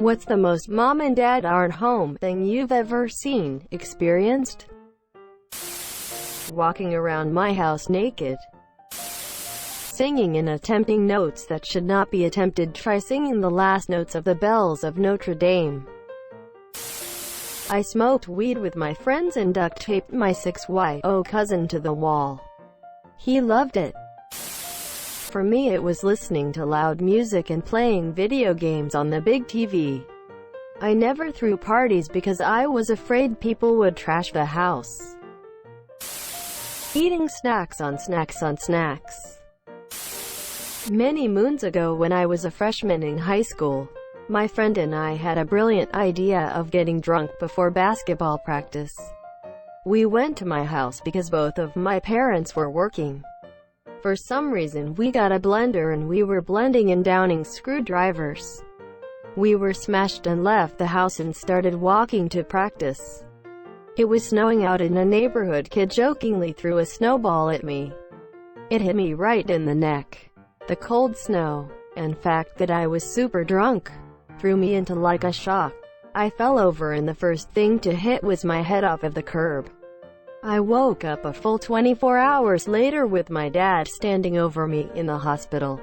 What's the most mom and dad aren't home thing you've ever seen, experienced? Walking around my house naked. Singing and attempting notes that should not be attempted. Try singing the last notes of the bells of Notre Dame. I smoked weed with my friends and duct taped my 6YO cousin to the wall. He loved it. For me, it was listening to loud music and playing video games on the big TV. I never threw parties because I was afraid people would trash the house. Eating snacks on snacks on snacks. Many moons ago, when I was a freshman in high school, my friend and I had a brilliant idea of getting drunk before basketball practice. We went to my house because both of my parents were working. For some reason, we got a blender and we were blending and downing screwdrivers. We were smashed and left the house and started walking to practice. It was snowing out and a neighborhood kid jokingly threw a snowball at me. It hit me right in the neck. The cold snow, and fact that I was super drunk, threw me into like a shock. I fell over and the first thing to hit was my head off of the curb. I woke up a full 24 hours later with my dad standing over me in the hospital.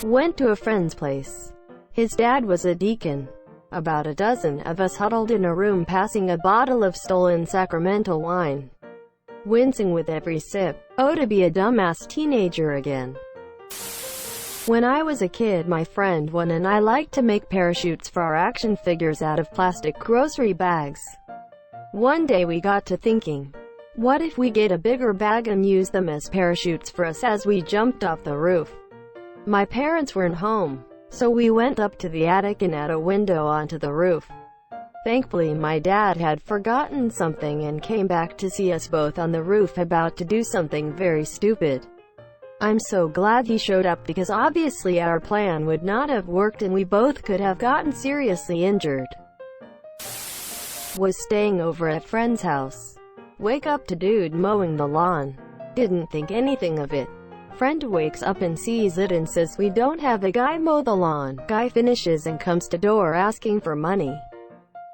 Went to a friend's place. His dad was a deacon. About a dozen of us huddled in a room passing a bottle of stolen Sacramento wine. Wincing with every sip. Oh, to be a dumbass teenager again. When I was a kid, my friend Juan and I liked to make parachutes for our action figures out of plastic grocery bags. One day we got to thinking, what if we get a bigger bag and use them as parachutes for us as we jumped off the roof? My parents weren't home, so we went up to the attic and out a window onto the roof. Thankfully, my dad had forgotten something and came back to see us both on the roof about to do something very stupid. I'm so glad he showed up because obviously our plan would not have worked and we both could have gotten seriously injured. Was staying over at friend's house. Wake up to dude mowing the lawn. Didn't think anything of it. Friend wakes up and sees it and says, we don't have a guy mow the lawn. Guy finishes and comes to door asking for money.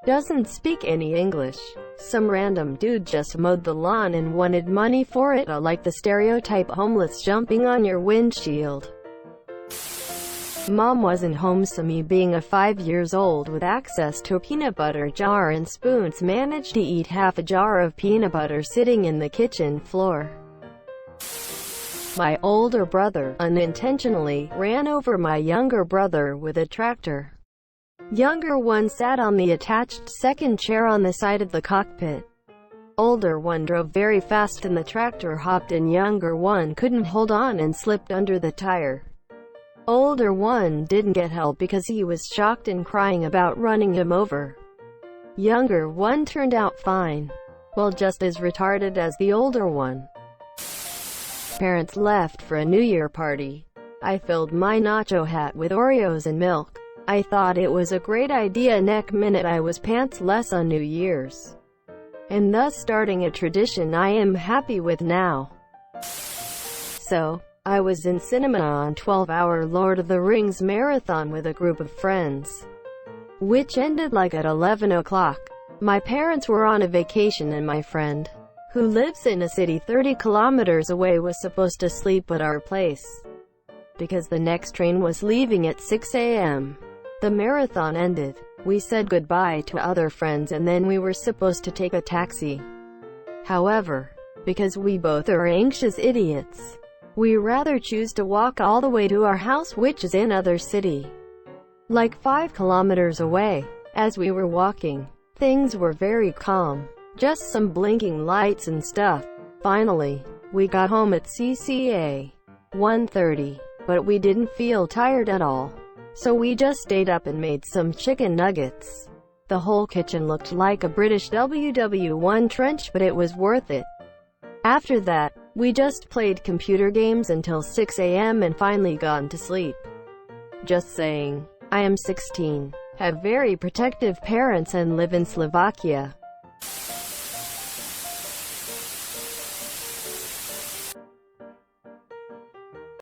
Doesn't speak any English. Some random dude just mowed the lawn and wanted money for it, like the stereotype homeless jumping on your windshield. Mom wasn't home, so me being a 5 years old with access to a peanut butter jar and spoons managed to eat half a jar of peanut butter sitting in the kitchen floor. My older brother, unintentionally, ran over my younger brother with a tractor. Younger one sat on the attached second chair on the side of the cockpit. Older one drove very fast and the tractor hopped and younger one couldn't hold on and slipped under the tire. Older one didn't get help because he was shocked and crying about running him over. Younger one turned out fine. Well, just as retarded as the older one. Parents left for a New Year party. I filled my nacho hat with Oreos and milk. I thought it was a great idea. Next minute I was pantsless on New Year's. And thus starting a tradition I am happy with now. So, I was in cinema on 12-hour Lord of the Rings marathon with a group of friends, which ended like at 11 o'clock. My parents were on a vacation and my friend, who lives in a city 30 kilometers away, was supposed to sleep at our place, because the next train was leaving at 6 a.m. The marathon ended. We said goodbye to other friends and then we were supposed to take a taxi. However, because we both are anxious idiots, we rather choose to walk all the way to our house, which is in another city, like 5 kilometers away. As we were walking, things were very calm, just some blinking lights and stuff. Finally, we got home at CCA 1:30, but we didn't feel tired at all, so we just stayed up and made some chicken nuggets. The whole kitchen looked like a British WW1 trench, but it was worth it. After that, we just played computer games until 6 a.m. and finally gone to sleep. Just saying. I am 16, have very protective parents and live in Slovakia.